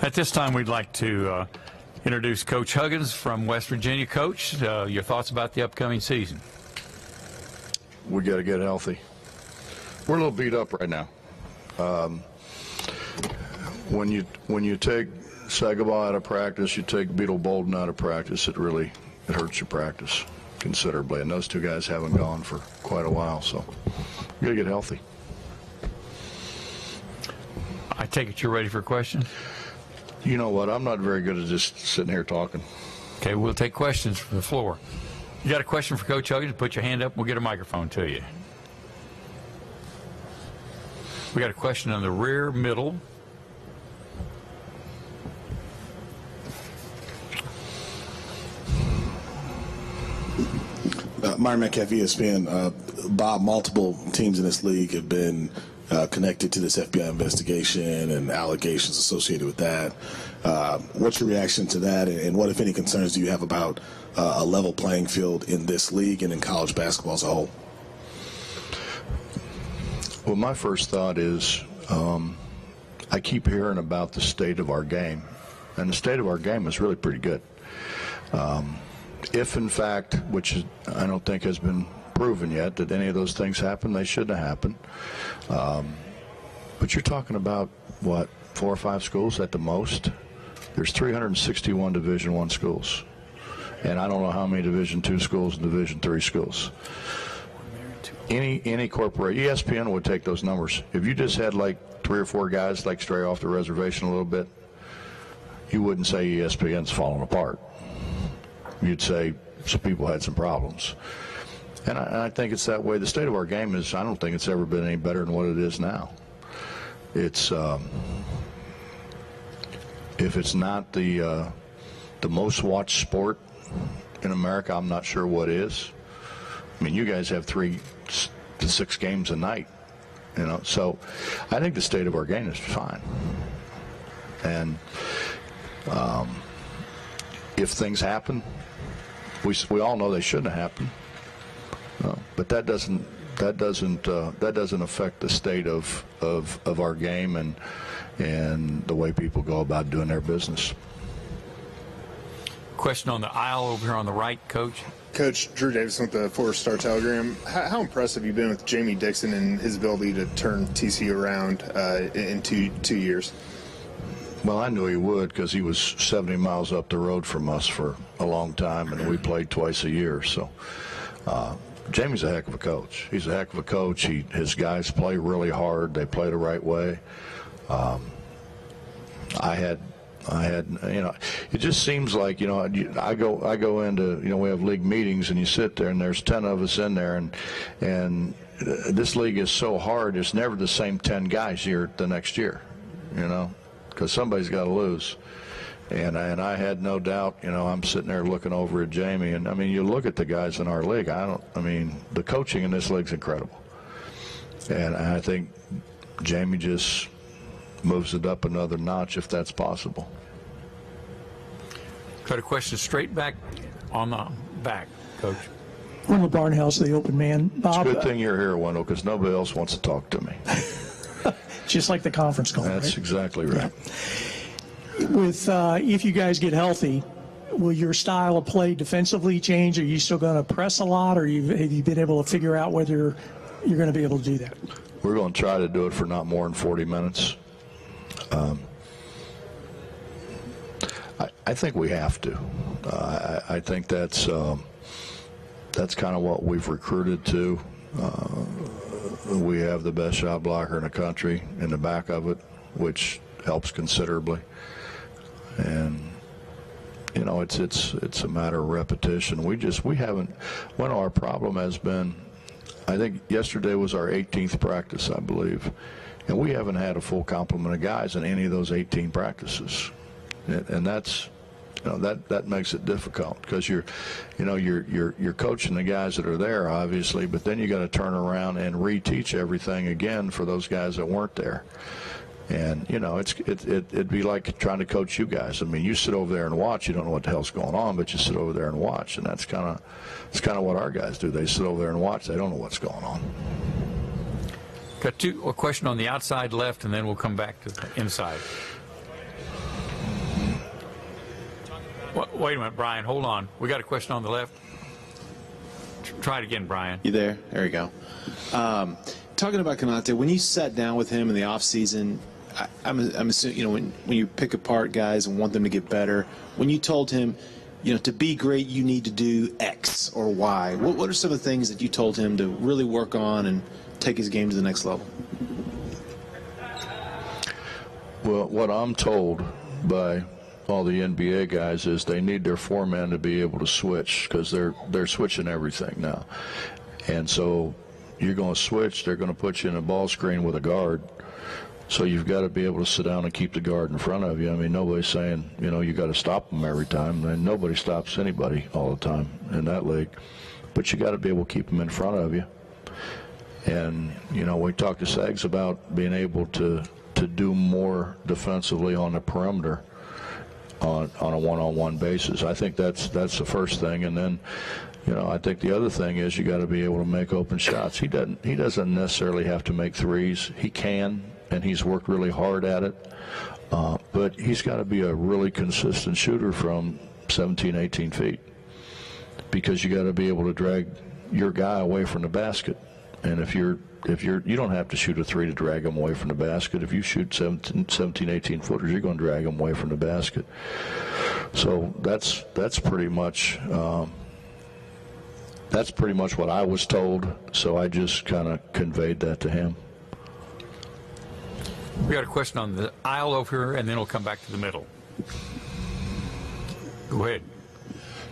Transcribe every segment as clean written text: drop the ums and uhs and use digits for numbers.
At this time, we'd like to introduce Coach Huggins from West Virginia. Coach, your thoughts about the upcoming season? We got to get healthy. We're a little beat up right now. When you take Sagaba out of practice, you take Beetle Bolden out of practice, it hurts your practice considerably. And those two guys haven't gone for quite a while, so we got to get healthy. I take it you're ready for questions? You know what? I'm not very good at just sitting here talking. Okay, we'll take questions from the floor. You got a question for Coach Huggins? Put your hand up, we'll get a microphone to you. We got a question on the rear middle. Myron Metcalf, ESPN. Bob, multiple teams in this league have been connected to this FBI investigation and allegations associated with that. What's your reaction to that, and what, if any, concerns do you have about a level playing field in this league and in college basketball as a whole? Well, my first thought is I keep hearing about the state of our game, and the state of our game is really pretty good. If, in fact, which I don't think has been proven yet, that any of those things happen, they shouldn't have happened. But you're talking about, what, 4 or 5 schools at the most? There's 361 Division I schools, and I don't know how many Division II schools and Division III schools. Any corporate, ESPN would take those numbers. If you just had like 3 or 4 guys like stray off the reservation a little bit, you wouldn't say ESPN's falling apart. You'd say some people had some problems. And I think it's that way. The state of our game is, I don't think it's ever been any better than what it is now. It's, if it's not the most watched sport in America, I'm not sure what is. I mean, you guys have 3 to 6 games a night, you know. So I think the state of our game is fine. And if things happen, we all know they shouldn't have happened. But that doesn't affect the state of our game and the way people go about doing their business. Question on the aisle over here on the right, Coach. Coach, Drew Davison with the Four Star Telegram. How impressed have you been with Jamie Dixon and his ability to turn TCU around in two years? Well, I knew he would because he was 70 miles up the road from us for a long time, and we played twice a year. So Jamie's a heck of a coach. He's a heck of a coach. His guys play really hard. They play the right way. I had, you know, it just seems like, you know, I go into, you know, we have league meetings and you sit there and there's 10 of us in there, and this league is so hard. It's never the same 10 guys here the next year, you know, because somebody's got to lose. And I had no doubt, you know, I'm sitting there looking over at Jamie, and I mean, you look at the guys in our league. I mean, the coaching in this league's incredible, and I think Jamie just moves it up another notch if that's possible. Got a question straight back on the back, Coach. Wendell Barnhouse, the open man. Bob, It's a good thing you're here, Wendell, because nobody else wants to talk to me. Just like the conference call. That's right? exactly right. Yeah. With if you guys get healthy, will your style of play defensively change? Are you still going to press a lot, or have you been able to figure out whether you're going to be able to do that? We're going to try to do it for not more than 40 minutes. I think we have to. I think that's kind of what we've recruited to. We have the best shot blocker in the country in the back of it, which helps considerably. And you know, it's a matter of repetition. We haven't. One of our problem has been, I think yesterday was our 18th practice, I believe, and we haven't had a full complement of guys in any of those 18 practices, and that's, you know, that makes it difficult because you're coaching the guys that are there, obviously, but then you got to turn around and reteach everything again for those guys that weren't there. And you know, it'd be like trying to coach you guys. I mean, you sit over there and watch. You don't know what the hell's going on, but you sit over there and watch, and it's kind of what our guys do. They sit over there and watch. They don't know what's going on. Got a question on the outside left, and then we'll come back to the inside. Wait a minute, Brian. Hold on. We got a question on the left. Try it again, Brian. You there? There you go. Talking about Konate, when you sat down with him in the offseason, I'm assuming, you know, when you pick apart guys and want them to get better, when you told him, you know, to be great, you need to do X or Y, what are some of the things that you told him to really work on and take his game to the next level? Well, what I'm told by all the NBA guys is they need their four men to be able to switch, because they're switching everything now. And so you're going to switch, they're going to put you in a ball screen with a guard. So you've got to be able to sit down and keep the guard in front of you. I mean, nobody's saying, you know, you got to stop them every time. And nobody stops anybody all the time in that league. But you got to be able to keep them in front of you. And, you know, we talked to Sags about being able to do more defensively on the perimeter on a one-on-one basis. I think that's the first thing. And then, you know, I think the other thing is you got to be able to make open shots. He doesn't necessarily have to make threes. He can, and he's worked really hard at it. But he's got to be a really consistent shooter from 17, 18 feet, because you got to be able to drag your guy away from the basket. And if you don't have to shoot a three to drag them away from the basket. If you shoot 17, 18 footers, you're going to drag them away from the basket. So that's pretty much what I was told. So I just kind of conveyed that to him. We got a question on the aisle over here, and then we'll come back to the middle. Go ahead.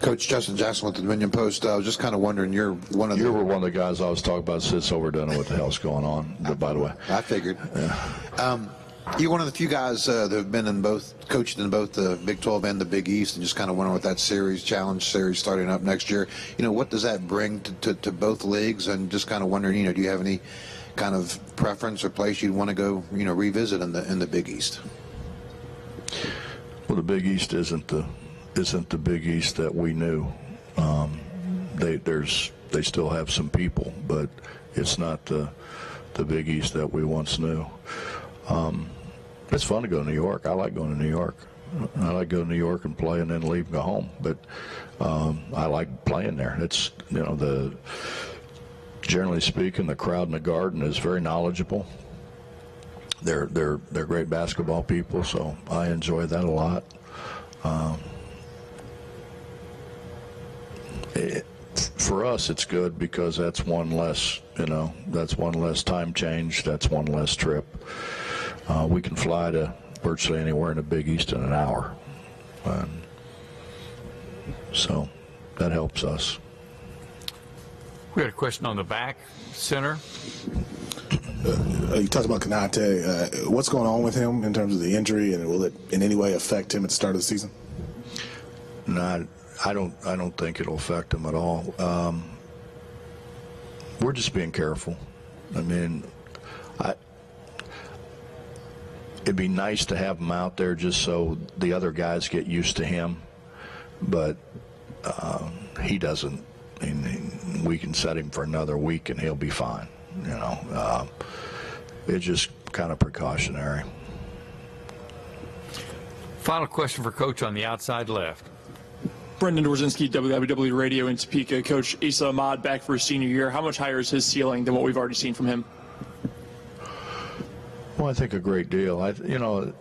Coach, Justin Jackson with the Dominion Post. I was just kind of wondering, you were one of the guys I was talking about sits over, don't know what the hell's going on, by the way. I figured. Yeah. You're one of the few guys that have been coached in both the Big 12 and the Big East, and just kind of wondering with that challenge series starting up next year, you know, what does that bring to both leagues? And just kind of wondering, you know, do you have any kind of preference or place you'd want to go, you know, revisit in the Big East? Well, the Big East isn't the Big East that we knew. They still have some people, but it's not the Big East that we once knew. It's fun to go to New York. I like going to New York. I like going to New York and play and then leave and go home. But I like playing there. It's, you know, generally speaking, the crowd in the Garden is very knowledgeable. They're great basketball people, so I enjoy that a lot. For us, it's good because that's one less, you know, that's one less time change, that's one less trip. We can fly to virtually anywhere in the Big East in an hour. So that helps us. We got a question on the back center. You talked about Konate. What's going on with him in terms of the injury, and will it in any way affect him at the start of the season? No, I don't think it'll affect him at all. We're just being careful. I mean, it'd be nice to have him out there just so the other guys get used to him, but he doesn't. And we can set him for another week and he'll be fine. You know, it's just kind of precautionary. Final question for Coach on the outside left. Brendan Dorzinski, WWW Radio in Topeka. Coach, Issa Ahmad back for his senior year. How much higher is his ceiling than what we've already seen from him? Well, I think a great deal. You know,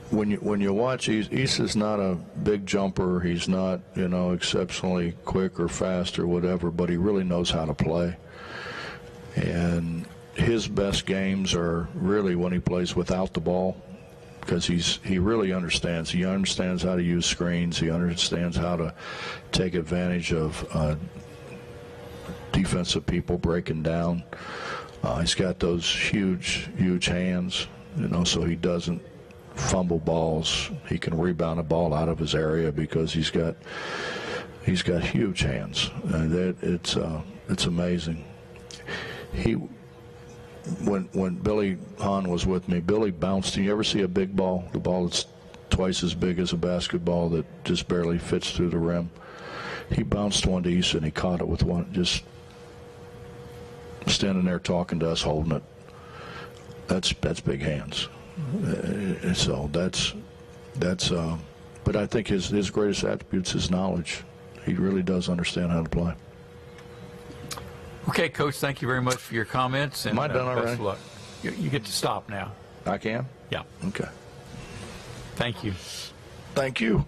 when you watch, Issa's not a big jumper. He's not, you know, exceptionally quick or fast or whatever, but he really knows how to play. And his best games are really when he plays without the ball, because he really understands. He understands how to use screens. He understands how to take advantage of defensive people breaking down. He's got those huge hands, you know, so he doesn't fumble balls. He can rebound a ball out of his area because he's got huge hands. It's amazing. When Billy Hahn was with me, Billy bounced. You ever see a big ball, the ball that's twice as big as a basketball that just barely fits through the rim? He bounced one to Issa and he caught it with one, just standing there talking to us, holding it. That's big hands. So that's But I think his greatest attribute is his knowledge. He really does understand how to play. Okay, Coach, thank you very much for your comments. And, Am I done best already? of luck. You get to stop now. I can? Yeah. Okay. Thank you. Thank you.